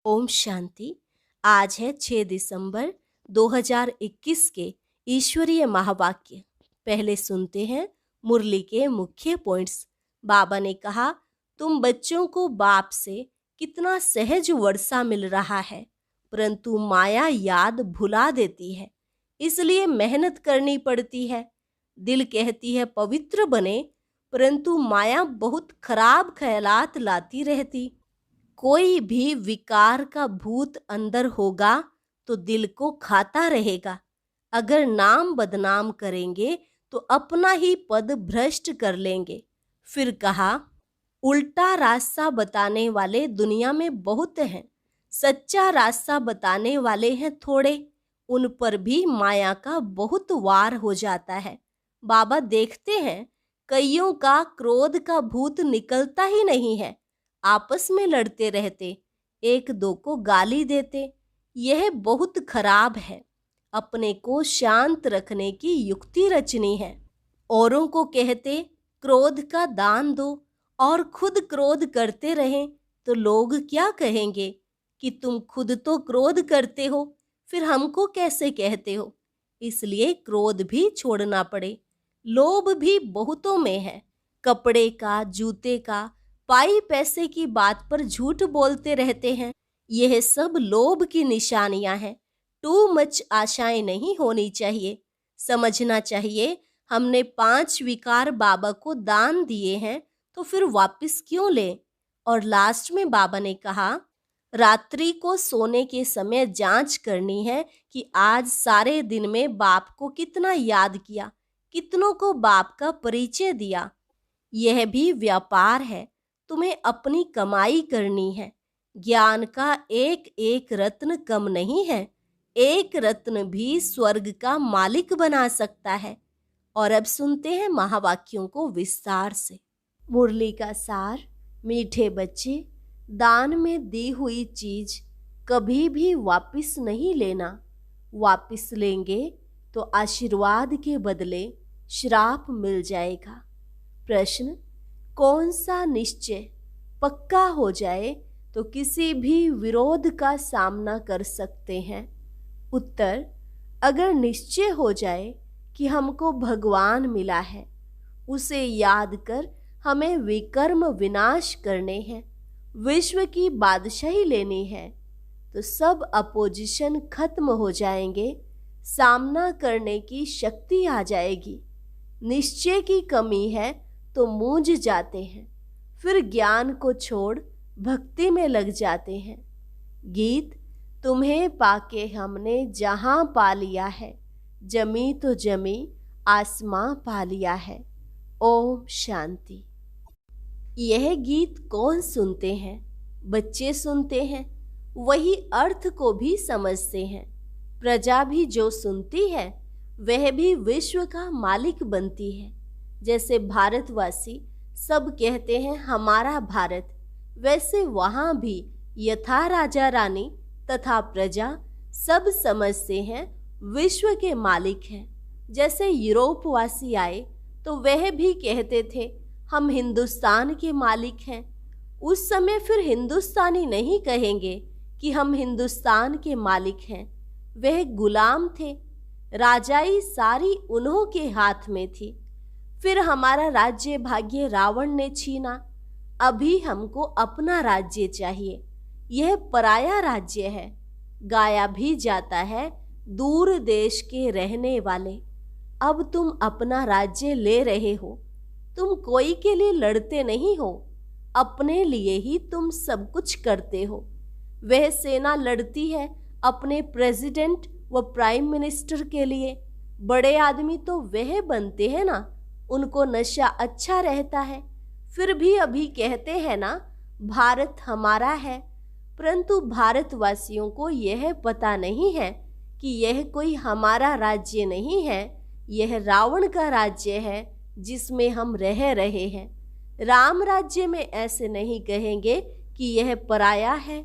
ओम शांति। आज है 6 दिसंबर 2021 के ईश्वरीय महावाक्य। पहले सुनते हैं मुरली के मुख्य पॉइंट्स। बाबा ने कहा, तुम बच्चों को बाप से कितना सहज वर्षा मिल रहा है, परंतु माया याद भुला देती है, इसलिए मेहनत करनी पड़ती है। दिल कहती है पवित्र बने, परंतु माया बहुत खराब ख्यालात लाती रहती। कोई भी विकार का भूत अंदर होगा तो दिल को खाता रहेगा। अगर नाम बदनाम करेंगे तो अपना ही पद भ्रष्ट कर लेंगे। फिर कहा, उल्टा रास्ता बताने वाले दुनिया में बहुत हैं, सच्चा रास्ता बताने वाले हैं थोड़े। उन पर भी माया का बहुत वार हो जाता है। बाबा देखते हैं कईयों का क्रोध का भूत निकलता ही नहीं है, आपस में लड़ते रहते, एक दो को गाली देते। यह बहुत खराब है। अपने को शांत रखने की युक्ति रचनी है। औरों को कहते क्रोध का दान दो और खुद क्रोध करते रहें तो लोग क्या कहेंगे कि तुम खुद तो क्रोध करते हो, फिर हमको कैसे कहते हो। इसलिए क्रोध भी छोड़ना पड़े। लोभ भी बहुतों में है। कपड़े का, जूते का, पाई पैसे की बात पर झूठ बोलते रहते हैं। यह सब लोभ की निशानियां हैं। टू मच आशाएं नहीं होनी चाहिए। समझना चाहिए हमने 5 विकार बाबा को दान दिए हैं, तो फिर वापस क्यों लें। और लास्ट में बाबा ने कहा, रात्रि को सोने के समय जांच करनी है कि आज सारे दिन में बाप को कितना याद किया, कितनों को बाप का परिचय दिया। यह भी व्यापार है। तुम्हें अपनी कमाई करनी है। ज्ञान का एक एक रत्न कम नहीं है। एक रत्न भी स्वर्ग का मालिक बना सकता है। और अब सुनते हैं महावाक्यों को विस्तार से। मुरली का सार। मीठे बच्चे, दान में दी हुई चीज कभी भी वापस नहीं लेना। वापस लेंगे तो आशीर्वाद के बदले श्राप मिल जाएगा। प्रश्न, कौन सा निश्चय पक्का हो जाए तो किसी भी विरोध का सामना कर सकते हैं। उत्तर, अगर निश्चय हो जाए कि हमको भगवान मिला है, उसे याद कर हमें विकर्म विनाश करने हैं, विश्व की बादशाही लेनी है, तो सब अपोजिशन खत्म हो जाएंगे, सामना करने की शक्ति आ जाएगी। निश्चय की कमी है तो मूंझ जाते हैं, फिर ज्ञान को छोड़ भक्ति में लग जाते हैं। गीत, तुम्हें पाके हमने जहां पा लिया है, जमी तो जमी आसमां पा लिया है। ओम शांति। यह गीत कौन सुनते हैं? बच्चे सुनते हैं, वही अर्थ को भी समझते हैं। प्रजा भी जो सुनती है वह भी विश्व का मालिक बनती है। जैसे भारतवासी सब कहते हैं हमारा भारत, वैसे वहां भी यथा राजा रानी तथा प्रजा सब समझते हैं विश्व के मालिक हैं। जैसे यूरोपवासी आए तो वह भी कहते थे हम हिंदुस्तान के मालिक हैं। उस समय फिर हिंदुस्तानी नहीं कहेंगे कि हम हिंदुस्तान के मालिक हैं, वह गुलाम थे। राजाई सारी उन्हों के हाथ में थी। फिर हमारा राज्य भाग्य रावण ने छीना। अभी हमको अपना राज्य चाहिए। यह पराया राज्य है। गाया भी जाता है दूर देश के रहने वाले। अब तुम अपना राज्य ले रहे हो। तुम कोई के लिए लड़ते नहीं हो, अपने लिए ही तुम सब कुछ करते हो। वह सेना लड़ती है अपने प्रेसिडेंट व प्राइम मिनिस्टर के लिए। बड़े आदमी तो वह बनते हैं ना, उनको नशा अच्छा रहता है। फिर भी अभी कहते हैं ना भारत हमारा है, परंतु भारतवासियों को यह पता नहीं है कि यह कोई हमारा राज्य नहीं है, यह रावण का राज्य है जिसमें हम रह रहे हैं। राम राज्य में ऐसे नहीं कहेंगे कि यह पराया है।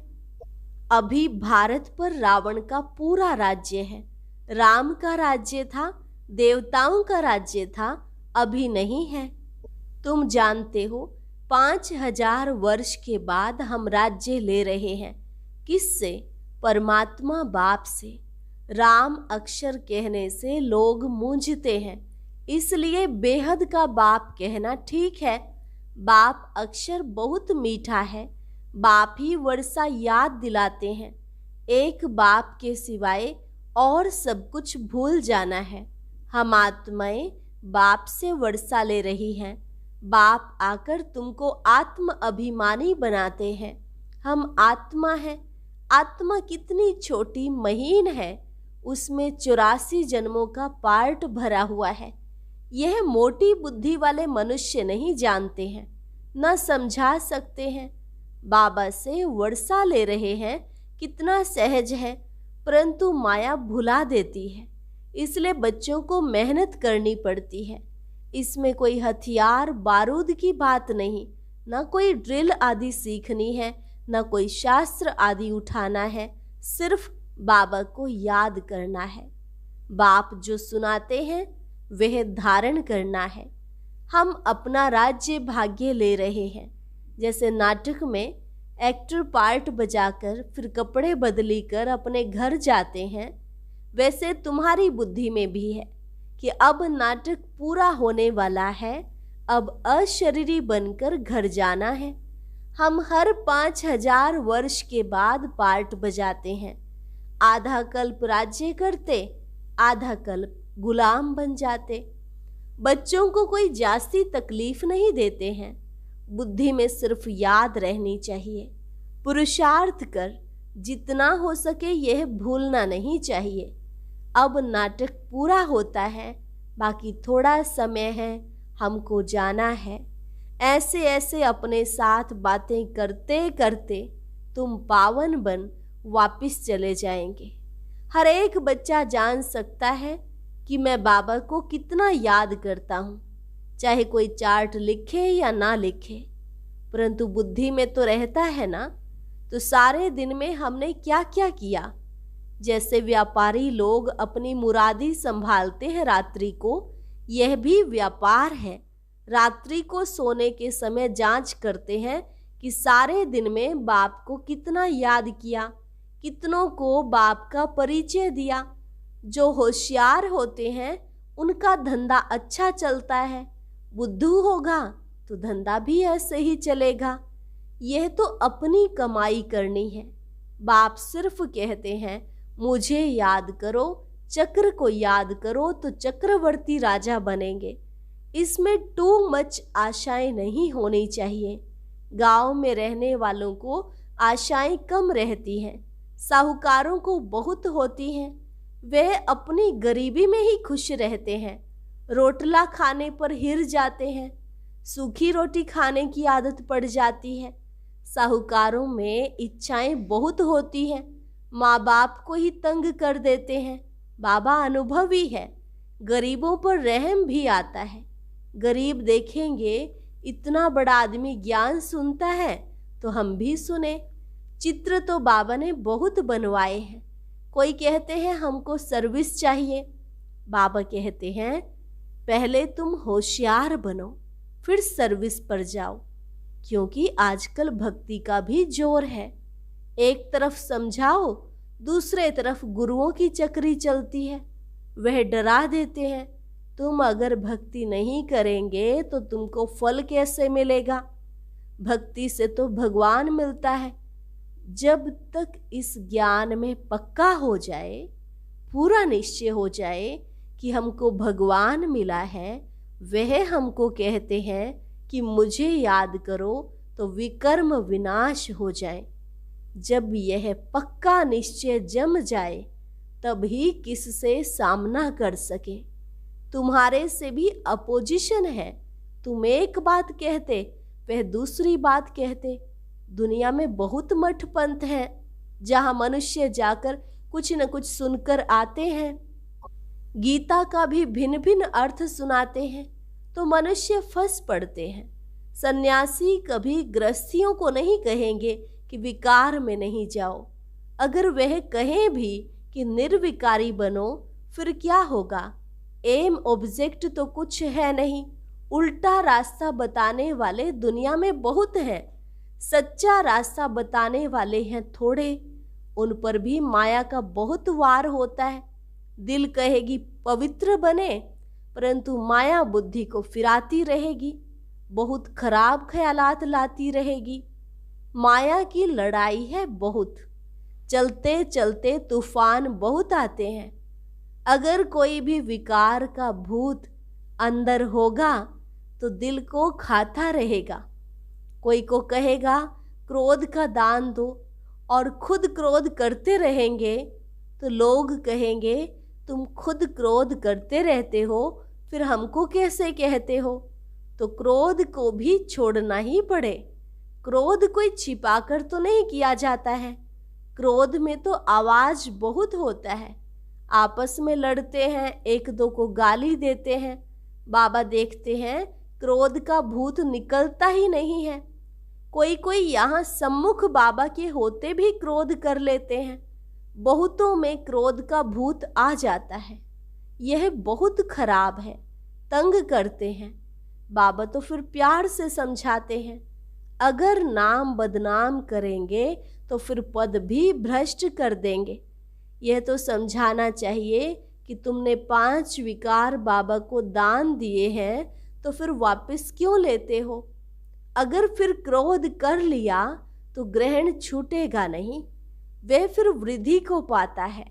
अभी भारत पर रावण का पूरा राज्य है। राम का राज्य था, देवताओं का राज्य था, अभी नहीं है। तुम जानते हो 5000 वर्ष के बाद हम राज्य ले रहे हैं। किससे? परमात्मा बाप से। राम अक्षर कहने से लोग मूंझते हैं, इसलिए बेहद का बाप कहना ठीक है। बाप अक्षर बहुत मीठा है, बाप ही वर्षा याद दिलाते हैं। एक बाप के सिवाय और सब कुछ भूल जाना है। हम आत्माएं बाप से वर्षा ले रही हैं। बाप आकर तुमको आत्म अभिमानी बनाते हैं। हम आत्मा हैं। आत्मा कितनी छोटी महीन है, उसमें 84 जन्मों का पार्ट भरा हुआ है। यह मोटी बुद्धि वाले मनुष्य नहीं जानते हैं, न समझा सकते हैं। बाबा से वर्षा ले रहे हैं, कितना सहज है, परंतु माया भुला देती है। इसलिए बच्चों को मेहनत करनी पड़ती है। इसमें कोई हथियार बारूद की बात नहीं, न कोई ड्रिल आदि सीखनी है, न कोई शास्त्र आदि उठाना है। सिर्फ बाबा को याद करना है। बाप जो सुनाते हैं वह धारण करना है। हम अपना राज्य भाग्य ले रहे हैं। जैसे नाटक में एक्टर पार्ट बजाकर फिर कपड़े बदली कर अपने घर जाते हैं, वैसे तुम्हारी बुद्धि में भी है कि अब नाटक पूरा होने वाला है, अब अशरीरी बनकर घर जाना है। हम हर 5000 वर्ष के बाद पार्ट बजाते हैं। आधा कल्प राज्य करते, आधा कल्प गुलाम बन जाते। बच्चों को कोई जास्ती तकलीफ नहीं देते हैं। बुद्धि में सिर्फ याद रहनी चाहिए। पुरुषार्थ कर जितना हो सके यह भूलना नहीं चाहिए। अब नाटक पूरा होता है, बाकी थोड़ा समय है, हमको जाना है। ऐसे ऐसे अपने साथ बातें करते करते तुम पावन बन वापिस चले जाएंगे। हर एक बच्चा जान सकता है कि मैं बाबा को कितना याद करता हूँ, चाहे कोई चार्ट लिखे या ना लिखे, परंतु बुद्धि में तो रहता है ना। तो सारे दिन में हमने क्या क्या किया। जैसे व्यापारी लोग अपनी मुरादी संभालते हैं रात्रि को, यह भी व्यापार है। रात्रि को सोने के समय जांच करते हैं कि सारे दिन में बाप को कितना याद किया, कितनों को बाप का परिचय दिया। जो होशियार होते हैं उनका धंधा अच्छा चलता है। बुद्धू होगा तो धंधा भी ऐसे ही चलेगा। यह तो अपनी कमाई करनी है। बाप सिर्फ कहते हैं मुझे याद करो, चक्र को याद करो तो चक्रवर्ती राजा बनेंगे। इसमें टू मच आशाएं नहीं होनी चाहिए। गांव में रहने वालों को आशाएं कम रहती हैं, साहूकारों को बहुत होती हैं। वे अपनी गरीबी में ही खुश रहते हैं। रोटला खाने पर हिर जाते हैं, सूखी रोटी खाने की आदत पड़ जाती है। साहूकारों में इच्छाएं बहुत होती हैं, माँ बाप को ही तंग कर देते हैं। बाबा अनुभवी है, गरीबों पर रहम भी आता है। गरीब देखेंगे इतना बड़ा आदमी ज्ञान सुनता है तो हम भी सुने। चित्र तो बाबा ने बहुत बनवाए हैं। कोई कहते हैं हमको सर्विस चाहिए, बाबा कहते हैं पहले तुम होशियार बनो फिर सर्विस पर जाओ। क्योंकि आजकल भक्ति का भी जोर है। एक तरफ समझाओ, दूसरे तरफ गुरुओं की चक्री चलती है। वह डरा देते हैं, तुम अगर भक्ति नहीं करेंगे तो तुमको फल कैसे मिलेगा। भक्ति से तो भगवान मिलता है। जब तक इस ज्ञान में पक्का हो जाए, पूरा निश्चय हो जाए कि हमको भगवान मिला है, वह हमको कहते हैं कि मुझे याद करो तो विकर्म विनाश हो जाए। जब यह पक्का निश्चय जम जाए तब ही किससे सामना कर सके। तुम्हारे से भी अपोजिशन है। तुम एक बात कहते, वह दूसरी बात कहते। दुनिया में बहुत मठ पंथ हैं जहाँ मनुष्य जाकर कुछ न कुछ सुनकर आते हैं। गीता का भी भिन्न भिन्न अर्थ सुनाते हैं तो मनुष्य फंस पड़ते हैं। सन्यासी कभी गृहस्थियों को नहीं कहेंगे कि विकार में नहीं जाओ। अगर वह कहें भी कि निर्विकारी बनो, फिर क्या होगा। एम ऑब्जेक्ट तो कुछ है नहीं। उल्टा रास्ता बताने वाले दुनिया में बहुत हैं, सच्चा रास्ता बताने वाले हैं थोड़े। उन पर भी माया का बहुत वार होता है। दिल कहेगी पवित्र बने, परंतु माया बुद्धि को फिराती रहेगी, बहुत खराब ख्यालात लाती रहेगी। माया की लड़ाई है बहुत, चलते चलते तूफान बहुत आते हैं। अगर कोई भी विकार का भूत अंदर होगा तो दिल को खाता रहेगा। कोई को कहेगा क्रोध का दान दो और खुद क्रोध करते रहेंगे तो लोग कहेंगे तुम खुद क्रोध करते रहते हो, फिर हमको कैसे कहते हो। तो क्रोध को भी छोड़ना ही पड़े। क्रोध कोई छिपाकर तो नहीं किया जाता है। क्रोध में तो आवाज बहुत होता है। आपस में लड़ते हैं, एक दो को गाली देते हैं। बाबा देखते हैं क्रोध का भूत निकलता ही नहीं है। कोई कोई यहाँ सम्मुख बाबा के होते भी क्रोध कर लेते हैं। बहुतों में क्रोध का भूत आ जाता है। यह बहुत खराब है, तंग करते हैं। बाबा तो फिर प्यार से समझाते हैं, अगर नाम बदनाम करेंगे तो फिर पद भी भ्रष्ट कर देंगे। यह तो समझाना चाहिए कि तुमने 5 विकार बाबा को दान दिए हैं तो फिर वापस क्यों लेते हो। अगर फिर क्रोध कर लिया तो ग्रहण छूटेगा नहीं, वह फिर वृद्धि को पाता है।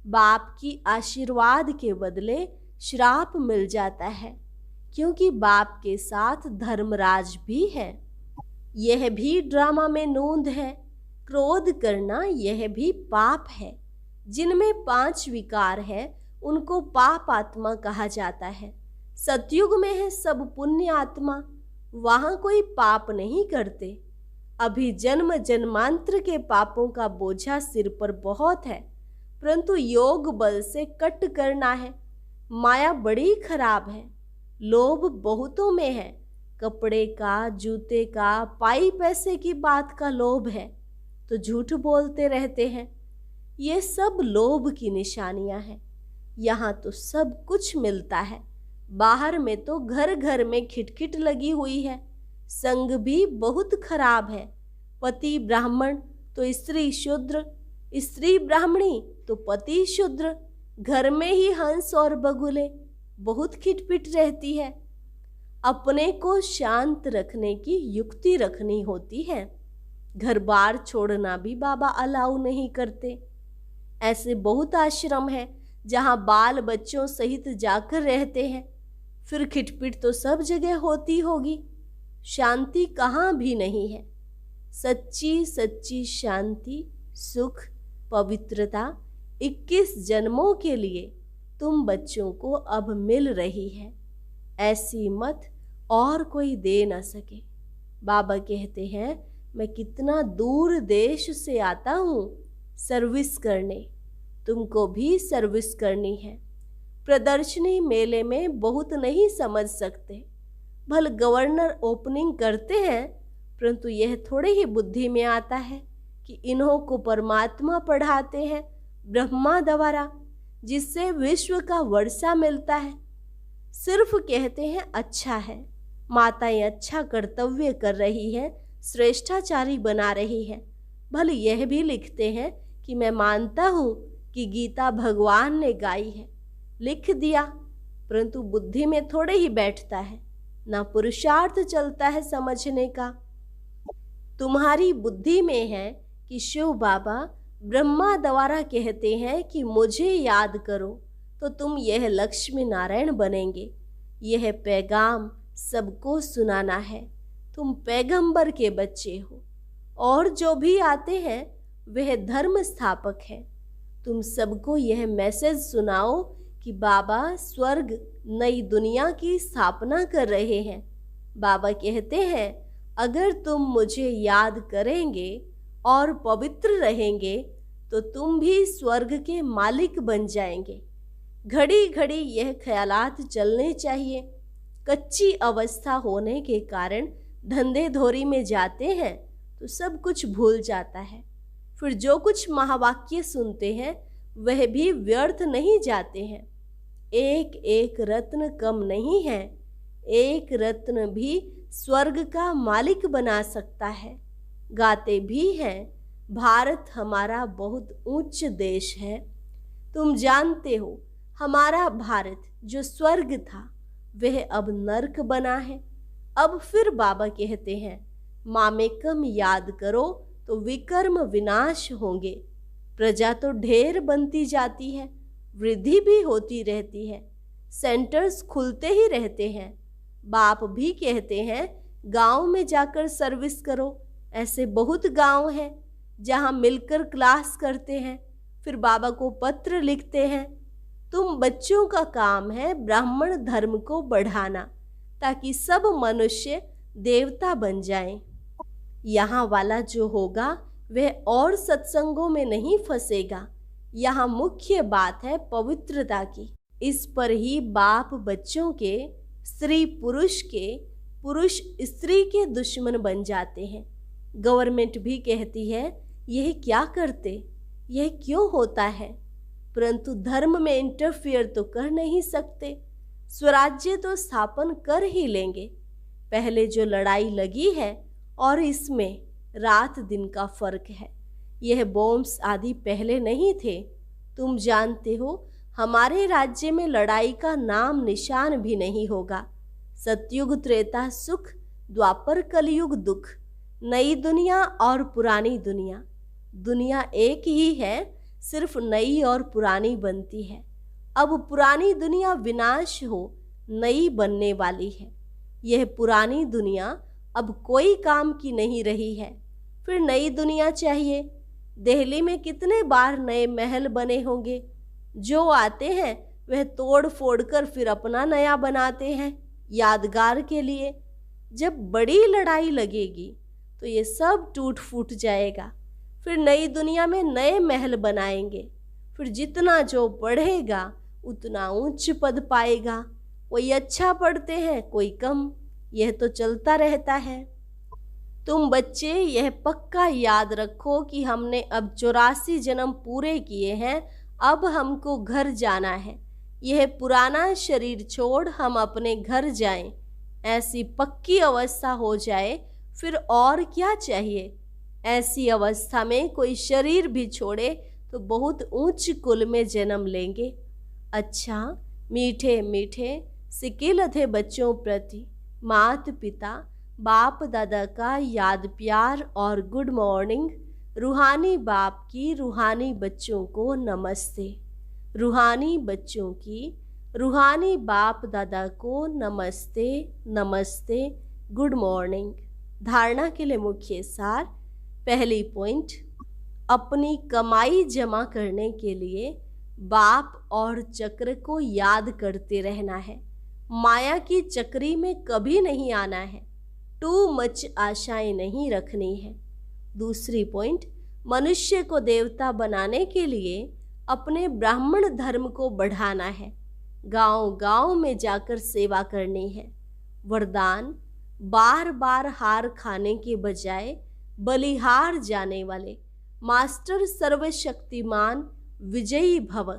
बाप की आशीर्वाद के बदले श्राप मिल जाता है, क्योंकि बाप के साथ धर्मराज भी है। यह भी ड्रामा में नूंद है। क्रोध करना यह भी पाप है। जिनमें 5 विकार है उनको पाप आत्मा कहा जाता है। सतयुग में है सब पुण्य आत्मा, वहां कोई पाप नहीं करते। अभी जन्म जन्मांतर के पापों का बोझा सिर पर बहुत है, परंतु योग बल से कट करना है। माया बड़ी खराब है। लोभ बहुतों में है। कपड़े का, जूते का, पाई पैसे की बात का लोभ है तो झूठ बोलते रहते हैं। ये सब लोभ की निशानियां हैं। यहाँ तो सब कुछ मिलता है, बाहर में तो घर घर में खिटखिट लगी हुई है। संग भी बहुत खराब है। पति ब्राह्मण तो स्त्री शूद्र, स्त्री ब्राह्मणी तो पति शूद्र। घर में ही हंस और बगुले, बहुत खिटपिट रहती है। अपने को शांत रखने की युक्ति रखनी होती है। घर बार छोड़ना भी बाबा अलाउ नहीं करते। ऐसे बहुत आश्रम है जहाँ बाल बच्चों सहित जाकर रहते हैं। फिर खिटपिट तो सब जगह होती होगी, शांति कहाँ भी नहीं है। सच्ची सच्ची शांति, सुख, पवित्रता 21 जन्मों के लिए तुम बच्चों को अब मिल रही है। ऐसी मत और कोई दे न सके। बाबा कहते हैं मैं कितना दूर देश से आता हूँ सर्विस करने, तुमको भी सर्विस करनी है। प्रदर्शनी मेले में बहुत नहीं समझ सकते। भल गवर्नर ओपनिंग करते हैं, परंतु यह थोड़े ही बुद्धि में आता है कि इन्हों को परमात्मा पढ़ाते हैं ब्रह्मा द्वारा, जिससे विश्व का वर्षा मिलता है। सिर्फ कहते हैं अच्छा है, माताएं अच्छा कर्तव्य कर रही है, श्रेष्ठाचारी बना रही है। भले यह भी लिखते हैं कि मैं मानता हूँ कि गीता भगवान ने गाई है, लिख दिया, परंतु बुद्धि में थोड़े ही बैठता है, ना पुरुषार्थ चलता है समझने का। तुम्हारी बुद्धि में है कि शिव बाबा ब्रह्मा द्वारा कहते हैं कि मुझे याद करो तो तुम यह लक्ष्मी नारायण बनेंगे। यह पैगाम सबको सुनाना है। तुम पैगंबर के बच्चे हो और जो भी आते हैं वह धर्म स्थापक है। तुम सबको यह मैसेज सुनाओ कि बाबा स्वर्ग नई दुनिया की स्थापना कर रहे हैं। बाबा कहते हैं अगर तुम मुझे याद करेंगे और पवित्र रहेंगे तो तुम भी स्वर्ग के मालिक बन जाएंगे। घड़ी घड़ी यह ख्यालात चलने चाहिए। कच्ची अवस्था होने के कारण धंधे धोरी में जाते हैं तो सब कुछ भूल जाता है। फिर जो कुछ महावाक्य सुनते हैं वह भी व्यर्थ नहीं जाते हैं। एक एक रत्न कम नहीं है। एक रत्न भी स्वर्ग का मालिक बना सकता है। गाते भी हैं भारत हमारा बहुत उच्च देश है। तुम जानते हो, हमारा भारत जो स्वर्ग था वह अब नर्क बना है। अब फिर बाबा कहते हैं, मामेकम याद करो तो विकर्म विनाश होंगे। प्रजा तो ढेर बनती जाती है, वृद्धि भी होती रहती है, सेंटर्स खुलते ही रहते हैं। बाप भी कहते हैं गांव में जाकर सर्विस करो। ऐसे बहुत गांव हैं जहां मिलकर क्लास करते हैं, फिर बाबा को पत्र लिखते हैं। तुम बच्चों का काम है ब्राह्मण धर्म को बढ़ाना, ताकि सब मनुष्य देवता बन जाएं। यहाँ वाला जो होगा वह और सत्संगों में नहीं फंसेगा। यहाँ मुख्य बात है पवित्रता की। इस पर ही बाप बच्चों के, स्त्री पुरुष के, पुरुष स्त्री के दुश्मन बन जाते हैं। गवर्नमेंट भी कहती है यह क्या करते, यह क्यों होता है, परंतु धर्म में इंटरफियर तो कर नहीं सकते। स्वराज्य तो स्थापन कर ही लेंगे। पहले जो लड़ाई लगी है और इसमें रात दिन का फर्क है। यह बॉम्ब्स आदि पहले नहीं थे। तुम जानते हो, हमारे राज्य में लड़ाई का नाम निशान भी नहीं होगा। सतयुग त्रेता सुख, द्वापर कलयुग दुख। नई दुनिया और पुरानी दुनिया, दुनिया एक ही है, सिर्फ नई और पुरानी बनती है। अब पुरानी दुनिया विनाश हो, नई बनने वाली है। यह पुरानी दुनिया अब कोई काम की नहीं रही है, फिर नई दुनिया चाहिए। दिल्ली में कितने बार नए महल बने होंगे। जो आते हैं वह तोड़ फोड़ कर फिर अपना नया बनाते हैं यादगार के लिए। जब बड़ी लड़ाई लगेगी तो ये सब टूट फूट जाएगा। फिर नई दुनिया में नए महल बनाएंगे। फिर जितना जो पढ़ेगा उतना उच्च पद पाएगा। कोई अच्छा पढ़ते हैं, कोई कम। यह तो चलता रहता है। तुम बच्चे यह पक्का याद रखो कि हमने अब 84 जन्म पूरे किए हैं। अब हमको घर जाना है। यह पुराना शरीर छोड़ हम अपने घर जाएं। ऐसी पक्की अवस्था हो जाए, फिर और क्या चाहिए। ऐसी अवस्था में कोई शरीर भी छोड़े तो बहुत ऊंच कुल में जन्म लेंगे। अच्छा, मीठे मीठे सिकिल थे बच्चों प्रति मात पिता बाप दादा का याद प्यार और गुड मॉर्निंग। रूहानी बाप की रूहानी बच्चों को नमस्ते। रूहानी बच्चों की रूहानी बाप दादा को नमस्ते नमस्ते, गुड मॉर्निंग। धारणा के लिए मुख्य सार। पहली पॉइंट, अपनी कमाई जमा करने के लिए बाप और चक्र को याद करते रहना है। माया की चक्री में कभी नहीं आना है। टू मच आशाएं नहीं रखनी है। दूसरी पॉइंट, मनुष्य को देवता बनाने के लिए अपने ब्राह्मण धर्म को बढ़ाना है। गांव गांव में जाकर सेवा करनी है। वरदान, बार बार हार खाने के बजाय बलिहार जाने वाले मास्टर सर्वशक्तिमान विजयी भव।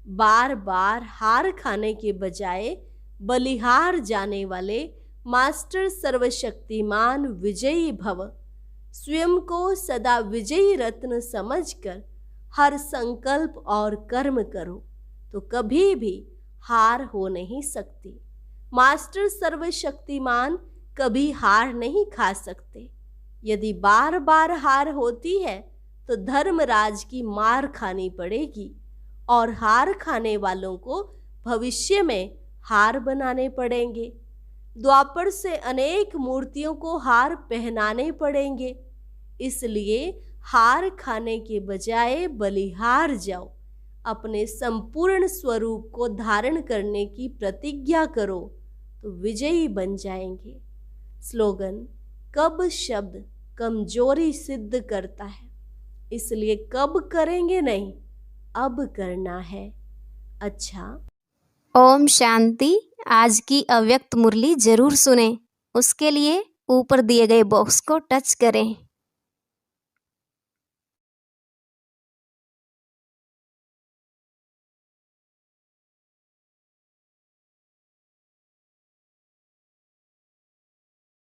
बार बार हार खाने के बजाय बलिहार जाने वाले मास्टर सर्वशक्तिमान विजयी भव। स्वयं को सदा विजयी रत्न समझकर हर संकल्प और कर्म करो तो कभी भी हार हो नहीं सकती। मास्टर सर्वशक्तिमान कभी हार नहीं खा सकते। यदि बार बार हार होती है तो धर्मराज की मार खानी पड़ेगी और हार खाने वालों को भविष्य में हार बनाने पड़ेंगे। द्वापर से अनेक मूर्तियों को हार पहनाने पड़ेंगे। इसलिए हार खाने के बजाय बलिहार जाओ। अपने संपूर्ण स्वरूप को धारण करने की प्रतिज्ञा करो तो विजयी बन जाएंगे। स्लोगन, कब शब्द कमजोरी सिद्ध करता है, इसलिए कब करेंगे नहीं, अब करना है। अच्छा, ओम शांति। आज की अव्यक्त मुरली जरूर सुने। उसके लिए ऊपर दिए गए बॉक्स को टच करें।